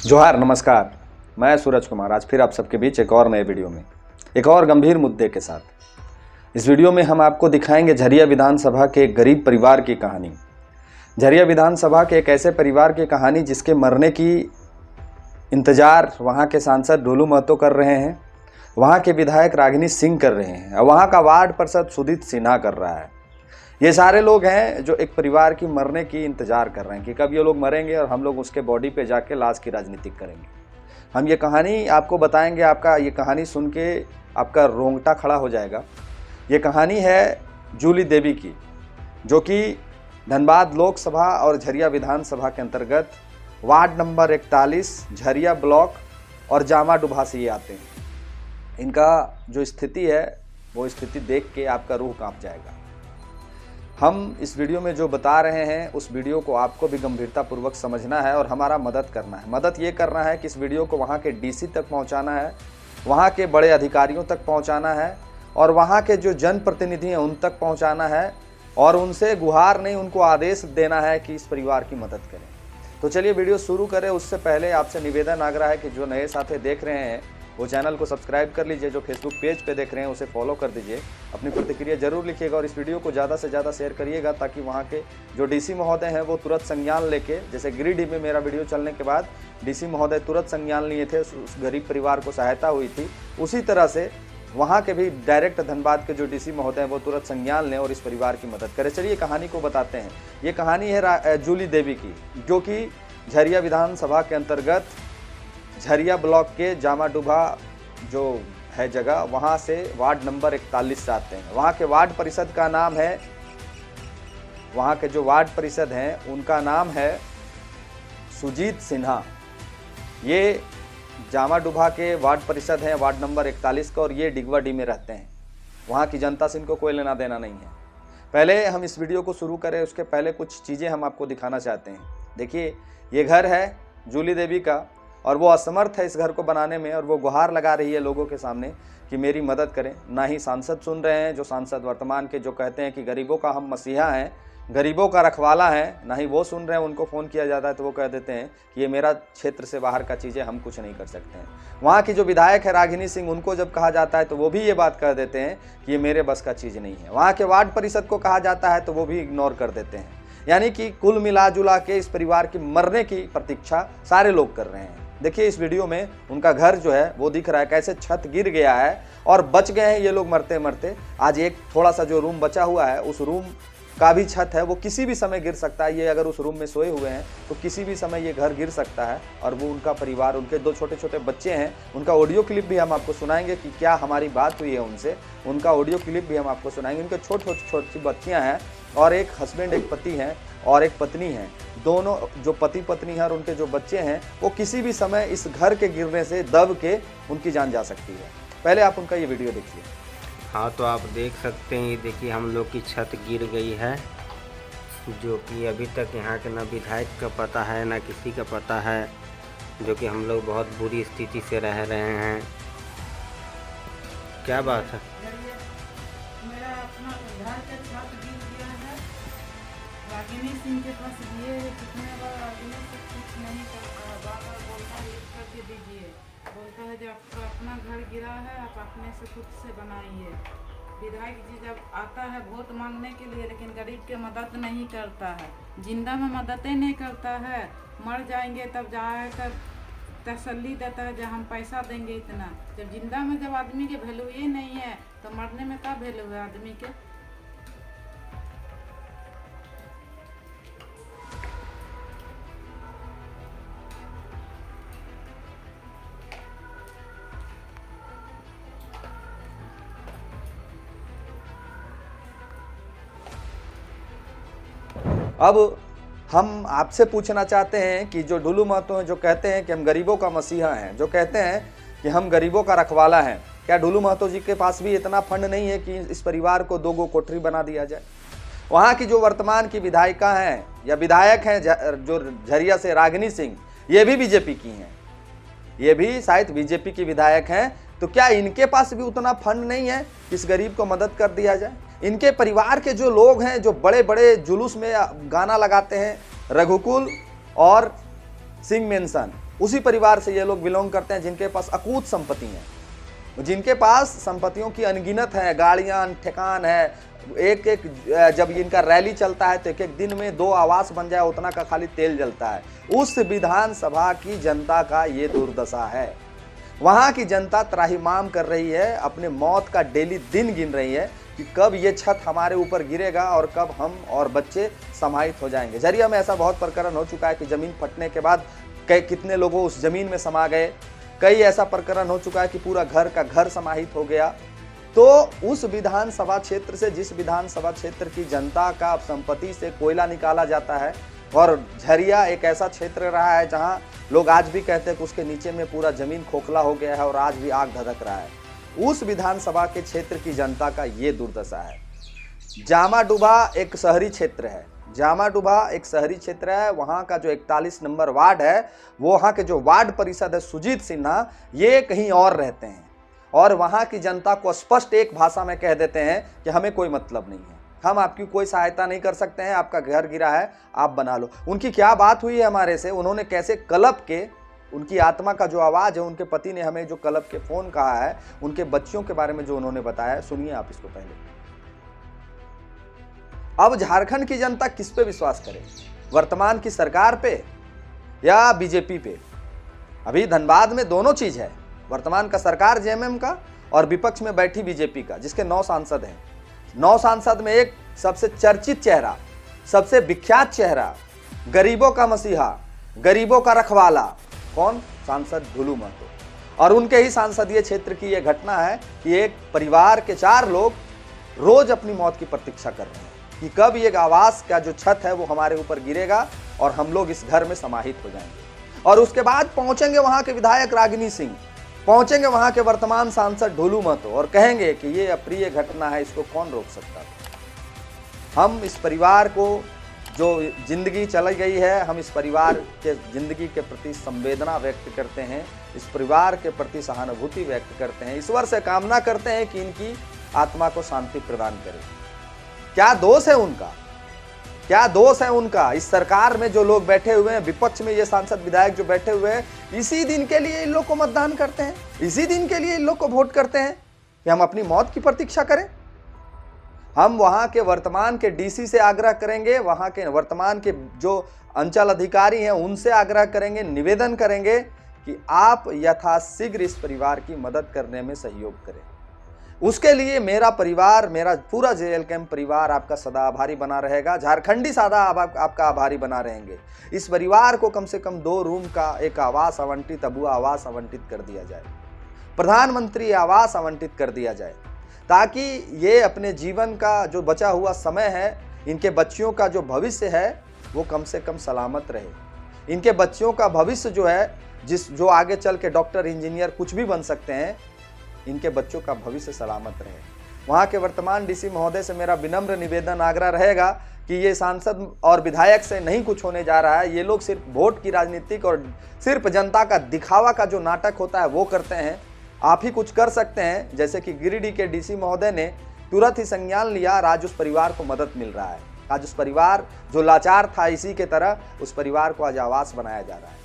जोहार, नमस्कार। मैं सूरज कुमार आज फिर आप सबके बीच एक और नए वीडियो में एक और गंभीर मुद्दे के साथ। इस वीडियो में हम आपको दिखाएंगे झरिया विधानसभा के एक गरीब परिवार की कहानी। झरिया विधानसभा के एक ऐसे परिवार की कहानी जिसके मरने की इंतजार वहां के सांसद ढोलू महतो कर रहे हैं, वहां के विधायक रागिनी सिंह कर रहे हैं और वहां का वार्ड पार्षद सुदीत सिन्हा कर रहा है। ये सारे लोग हैं जो एक परिवार की मरने की इंतजार कर रहे हैं कि कब ये लोग मरेंगे और हम लोग उसके बॉडी पे जाके लाश की राजनीति करेंगे। हम ये कहानी आपको बताएंगे, आपका ये कहानी सुन के आपका रोंगटा खड़ा हो जाएगा। ये कहानी है जूली देवी की, जो कि धनबाद लोकसभा और झरिया विधानसभा के अंतर्गत वार्ड नंबर 41 झरिया ब्लॉक और जामा डुभा से ये आते हैं। इनका जो स्थिति है वो स्थिति देख के आपका रूह कांप जाएगा। हम इस वीडियो में जो बता रहे हैं उस वीडियो को आपको भी गंभीरतापूर्वक समझना है और हमारा मदद करना है। मदद ये करना है कि इस वीडियो को वहाँ के डीसी तक पहुँचाना है, वहाँ के बड़े अधिकारियों तक पहुँचाना है और वहाँ के जो जनप्रतिनिधि हैं उन तक पहुँचाना है और उनसे गुहार नहीं, उनको आदेश देना है कि इस परिवार की मदद करें। तो चलिए वीडियो शुरू करें। उससे पहले आपसे निवेदन आग्रह है कि जो नए साथी देख रहे हैं वो चैनल को सब्सक्राइब कर लीजिए, जो फेसबुक पेज पे देख रहे हैं उसे फॉलो कर दीजिए, अपनी प्रतिक्रिया जरूर लिखिएगा और इस वीडियो को ज़्यादा से ज़्यादा शेयर करिएगा ताकि वहाँ के जो डीसी महोदय हैं वो तुरंत संज्ञान लेके, जैसे गिरिडीह में मेरा वीडियो चलने के बाद डीसी महोदय तुरंत संज्ञान लिए थे, उस गरीब परिवार को सहायता हुई थी, उसी तरह से वहाँ के भी डायरेक्ट धनबाद के जो डीसी महोदय हैं वो तुरंत संज्ञान लें और इस परिवार की मदद करें। चलिए कहानी को बताते हैं। ये कहानी है जूली देवी की, जो कि झरिया विधानसभा के अंतर्गत झरिया ब्लॉक के जामा डुभा जो है जगह, वहाँ से वार्ड नंबर 41 से आते हैं। वहाँ के वार्ड परिषद का नाम है, वहाँ के जो वार्ड परिषद हैं उनका नाम है सुजीत सिन्हा। ये जामा डुभा के वार्ड परिषद हैं, वार्ड नंबर 41 का, और ये डिगवाडी में रहते हैं। वहाँ की जनता से इनको कोई लेना देना नहीं है। पहले हम इस वीडियो को शुरू करें उसके पहले कुछ चीज़ें हम आपको दिखाना चाहते हैं। देखिए, ये घर है जूली देवी का और वो असमर्थ है इस घर को बनाने में और वो गुहार लगा रही है लोगों के सामने कि मेरी मदद करें। ना ही सांसद सुन रहे हैं, जो सांसद वर्तमान के जो कहते हैं कि गरीबों का हम मसीहा हैं, गरीबों का रखवाला हैं, ना ही वो सुन रहे हैं। उनको फ़ोन किया जाता है तो वो कह देते हैं कि ये मेरा क्षेत्र से बाहर का चीज़ है, हम कुछ नहीं कर सकते हैं। वहाँ की जो विधायक है रागिनी सिंह, उनको जब कहा जाता है तो वो भी ये बात कह देते हैं कि ये मेरे बस का चीज़ नहीं है। वहाँ के वार्ड परिषद को कहा जाता है तो वो भी इग्नोर कर देते हैं। यानी कि कुल मिला जुला के इस परिवार की मरने की प्रतीक्षा सारे लोग कर रहे हैं। देखिए इस वीडियो में उनका घर जो है वो दिख रहा है, कैसे छत गिर गया है और बच गए हैं ये लोग मरते मरते। आज एक थोड़ा सा जो रूम बचा हुआ है उस रूम का भी छत है वो किसी भी समय गिर सकता है। ये अगर उस रूम में सोए हुए हैं तो किसी भी समय ये घर गिर सकता है। और वो उनका परिवार, उनके 2 छोटे छोटे बच्चे हैं, उनका ऑडियो क्लिप भी हम आपको सुनाएंगे कि क्या हमारी बात हुई है उनसे। उनका ऑडियो क्लिप भी हम आपको सुनाएंगे। उनके छोटी बच्चियाँ हैं और एक हस्बैंड, एक पति हैं और एक पत्नी है। दोनों जो पति पत्नी हैं और उनके जो बच्चे हैं वो किसी भी समय इस घर के गिरने से दब के उनकी जान जा सकती है। पहले आप उनका ये वीडियो देखिए। हाँ, तो आप देख सकते हैं, ये देखिए हम लोग की छत गिर गई है, जो कि अभी तक यहाँ के ना विधायक का पता है ना किसी का पता है, जो कि हम लोग बहुत बुरी स्थिति से रह रहे हैं। क्या बात है? मेरा अपना घर का छत गिर गया है। रागिनी सिंह के पास दिए है, कितने बार रागिनी से कुछ नहीं करता है, बार बार बोलता है लिख करके दीजिए, बोलता है जो आपका अपना घर गिरा है आप अपने से खुद से बनाइए। विधायक जी जब आता है वोट मांगने के लिए, लेकिन गरीब के मदद नहीं करता है, जिंदा में मदद ही नहीं करता है। मर जाएंगे तब जाकर तसल्ली देता है जब हम पैसा देंगे इतना। जब जिंदा में जब आदमी के वैल्यू ही नहीं है तो मरने में क्या वैल्यू है आदमी के। अब हम आपसे पूछना चाहते हैं कि जो ढोलू महतो हैं, जो कहते हैं कि हम गरीबों का मसीहा हैं, जो कहते हैं कि हम गरीबों का रखवाला हैं, क्या ढोलू महतो जी के पास भी इतना फंड नहीं है कि इस परिवार को 2 कोठरी बना दिया जाए? वहाँ की जो वर्तमान की विधायिका हैं या विधायक हैं जो झरिया से रागिनी सिंह, ये भी बीजेपी की हैं, ये भी शायद बीजेपी की विधायक हैं। तो क्या इनके पास भी उतना फंड नहीं है कि इस गरीब को मदद कर दिया जाए? इनके परिवार के जो लोग हैं, जो बड़े बड़े जुलूस में गाना लगाते हैं, रघुकुल और सिंह मेंशन, उसी परिवार से ये लोग बिलोंग करते हैं जिनके पास अकूत संपत्ति है, जिनके पास संपत्तियों की अनगिनत है, गाड़ियां ठिकान है। एक एक जब इनका रैली चलता है तो एक एक दिन में 2 आवास बन जाए उतना का खाली तेल जलता है। उस विधानसभा की जनता का ये दुर्दशा है। वहां की जनता त्राहिमाम कर रही है, अपने मौत का डेली दिन गिन रही है कि कब ये छत हमारे ऊपर गिरेगा और कब हम और बच्चे समाहित हो जाएंगे। झरिया में ऐसा बहुत प्रकरण हो चुका है कि जमीन फटने के बाद कितने लोगों उस जमीन में समा गए। कई ऐसा प्रकरण हो चुका है कि पूरा घर का घर समाहित हो गया। तो उस विधानसभा क्षेत्र से, जिस विधानसभा क्षेत्र की जनता का संपत्ति से कोयला निकाला जाता है, और झरिया एक ऐसा क्षेत्र रहा है जहां लोग आज भी कहते हैं कि उसके नीचे में पूरा जमीन खोखला हो गया है और आज भी आग धधक रहा है, उस विधानसभा के क्षेत्र की जनता का ये दुर्दशा है। जामाडुबा एक शहरी क्षेत्र है, जामाडुबा एक शहरी क्षेत्र है। वहाँ का जो 41 नंबर वार्ड है, वो वहाँ के जो वार्ड परिषद है सुजीत सिन्हा, ये कहीं और रहते हैं और वहाँ की जनता को स्पष्ट एक भाषा में कह देते हैं कि हमें कोई मतलब नहीं है, हम आपकी कोई सहायता नहीं कर सकते हैं, आपका घर गिरा है आप बना लो। उनकी क्या बात हुई है हमारे से, उन्होंने कैसे कलप के, उनकी आत्मा का जो आवाज़ है, उनके पति ने हमें जो कलप के फ़ोन कहा है, उनके बच्चों के बारे में जो उन्होंने बताया, सुनिए आप इसको पहले। अब झारखंड की जनता किस पे विश्वास करे, वर्तमान की सरकार पे या बीजेपी पे? अभी धनबाद में दोनों चीज है, वर्तमान का सरकार जेएमएम का और विपक्ष में बैठी बीजेपी का, जिसके 9 सांसद हैं। 9 सांसद में एक सबसे चर्चित चेहरा, सबसे विख्यात चेहरा, गरीबों का मसीहा, गरीबों का रखवाला, कौन? सांसद ढुलू महतो। और उनके ही सांसदीय क्षेत्र की यह घटना है कि एक परिवार के 4 लोग रोज अपनी मौत की प्रतीक्षा कर रहे हैं कि कब ये आवास का जो छत है वो हमारे ऊपर गिरेगा और हम लोग इस घर में समाहित हो जाएंगे। और उसके बाद पहुंचेंगे वहां के विधायक रागिनी सिंह, पहुंचेंगे वहां के वर्तमान सांसद ढुलू महतो और कहेंगे कि ये अप्रिय घटना है, इसको कौन रोक सकता था। हम इस परिवार को जो जिंदगी चली गई है, हम इस परिवार के जिंदगी के प्रति संवेदना व्यक्त करते हैं, इस परिवार के प्रति सहानुभूति व्यक्त करते हैं, ईश्वर से कामना करते हैं कि इनकी आत्मा को शांति प्रदान करे। क्या दोष है उनका, क्या दोष है उनका? इस सरकार में जो लोग बैठे हुए हैं, विपक्ष में ये सांसद विधायक जो बैठे हुए हैं, इसी दिन के लिए इन लोग को मतदान करते हैं, इसी दिन के लिए इन लोग को वोट करते हैं कि हम अपनी मौत की प्रतीक्षा करें। हम वहां के वर्तमान के डीसी से आग्रह करेंगे, वहां के वर्तमान के जो अंचल अधिकारी हैं उनसे आग्रह करेंगे, निवेदन करेंगे कि आप यथाशीघ्र इस परिवार की मदद करने में सहयोग करें। उसके लिए मेरा परिवार, मेरा पूरा जेएल कैंप परिवार आपका सदा आभारी बना रहेगा, झारखंडी सदा आपका आभारी बना रहेंगे। इस परिवार को कम से कम 2 रूम का एक आवास आवंटित, अबुआ आवास आवंटित कर दिया जाए, प्रधानमंत्री आवास आवंटित कर दिया जाए, ताकि ये अपने जीवन का जो बचा हुआ समय है, इनके बच्चियों का जो भविष्य है वो कम से कम सलामत रहे। इनके बच्चियों का भविष्य जो है, जो आगे चल के डॉक्टर, इंजीनियर कुछ भी बन सकते हैं, इनके बच्चों का भविष्य सलामत रहे। वहाँ के वर्तमान डीसी महोदय से मेरा विनम्र निवेदन आग्रह रहेगा कि ये सांसद और विधायक से नहीं कुछ होने जा रहा है, ये लोग सिर्फ वोट की राजनीतिक और सिर्फ जनता का दिखावा का जो नाटक होता है वो करते हैं। आप ही कुछ कर सकते हैं, जैसे कि गिरिडीह के डीसी महोदय ने तुरंत ही संज्ञान लिया, आज उस परिवार को मदद मिल रहा है। आज उस परिवार जो लाचार था, इसी के तरह उस परिवार को आज आवास बनाया जा रहा है।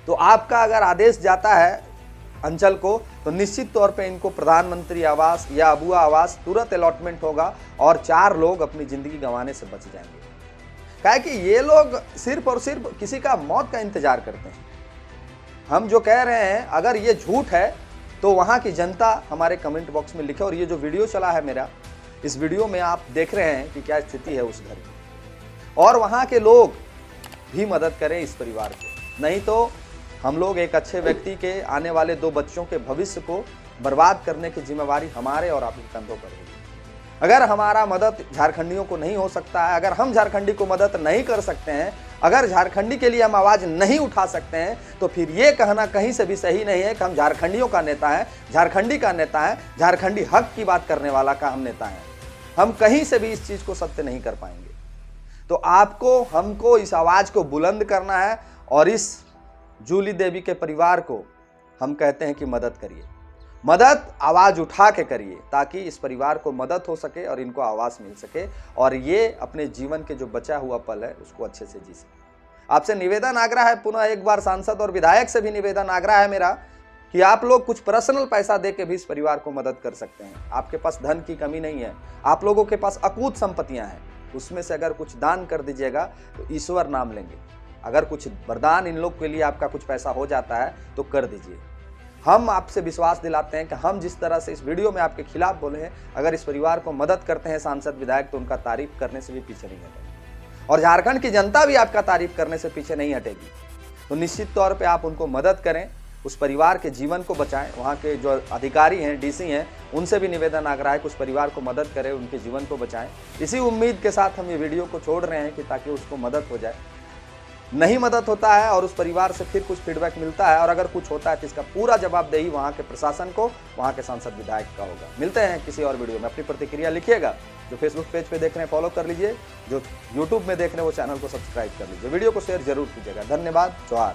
तो आपका अगर आदेश जाता है अंचल को, तो निश्चित तौर पे इनको प्रधानमंत्री आवास या अबुआ आवास तुरंत अलॉटमेंट होगा और 4 लोग अपनी ज़िंदगी गंवाने से बच जाएंगे। क्या है कि ये लोग सिर्फ और सिर्फ किसी का मौत का इंतजार करते हैं। हम जो कह रहे हैं, अगर ये झूठ है तो वहाँ की जनता हमारे कमेंट बॉक्स में लिखे। और ये जो वीडियो चला है मेरा, इस वीडियो में आप देख रहे हैं कि क्या स्थिति है उस घर की, और वहाँ के लोग भी मदद करें इस परिवार को। नहीं तो हम लोग एक अच्छे व्यक्ति के आने वाले 2 बच्चों के भविष्य को बर्बाद करने की जिम्मेवारी हमारे और आपके कंधों पर होगी। अगर हमारा मदद झारखंडियों को नहीं हो सकता है, अगर हम झारखंडी को मदद नहीं कर सकते हैं, अगर झारखंडी के लिए हम आवाज़ नहीं उठा सकते हैं, तो फिर ये कहना कहीं से भी सही नहीं है कि हम झारखंडियों का नेता है, झारखंडी का नेता है, झारखंडी हक की बात करने वाला का हम नेता हैं। हम कहीं से भी इस चीज़ को सत्य नहीं कर पाएंगे। तो आपको, हमको इस आवाज़ को बुलंद करना है और इस जूली देवी के परिवार को हम कहते हैं कि मदद करिए, मदद आवाज़ उठा के करिए, ताकि इस परिवार को मदद हो सके और इनको आवास मिल सके और ये अपने जीवन के जो बचा हुआ पल है उसको अच्छे से जी सके। आपसे निवेदन आग्रह है, पुनः एक बार सांसद और विधायक से भी निवेदन आग्रह है मेरा कि आप लोग कुछ पर्सनल पैसा दे के भी इस परिवार को मदद कर सकते हैं। आपके पास धन की कमी नहीं है, आप लोगों के पास अकूत संपत्तियां हैं, उसमें से अगर कुछ दान कर दीजिएगा तो ईश्वर नाम लेंगे। अगर कुछ वरदान इन लोग के लिए आपका कुछ पैसा हो जाता है तो कर दीजिए। हम आपसे विश्वास दिलाते हैं कि हम जिस तरह से इस वीडियो में आपके खिलाफ बोले हैं, अगर इस परिवार को मदद करते हैं सांसद विधायक तो उनका तारीफ करने से भी पीछे नहीं हटेंगे और झारखंड की जनता भी आपका तारीफ करने से पीछे नहीं हटेगी। तो निश्चित तौर पे आप उनको मदद करें, उस परिवार के जीवन को बचाएं। वहाँ के जो अधिकारी हैं, डीसी हैं, उनसे भी निवेदन आग्रह है कि उस परिवार को मदद करें, उनके जीवन को बचाएं। इसी उम्मीद के साथ हम ये वीडियो को छोड़ रहे हैं कि ताकि उसको मदद हो जाए। नहीं मदद होता है और उस परिवार से फिर कुछ फीडबैक मिलता है और अगर कुछ होता है तो इसका पूरा जवाबदेही वहाँ के प्रशासन को, वहाँ के सांसद विधायक का होगा। मिलते हैं किसी और वीडियो में। अपनी प्रतिक्रिया लिखिएगा। जो फेसबुक पेज पे देख रहे हैं फॉलो कर लीजिए, जो यूट्यूब में देख रहे हैं वो चैनल को सब्सक्राइब कर लीजिए। वीडियो को शेयर जरूर कीजिएगा। धन्यवाद। जोहार।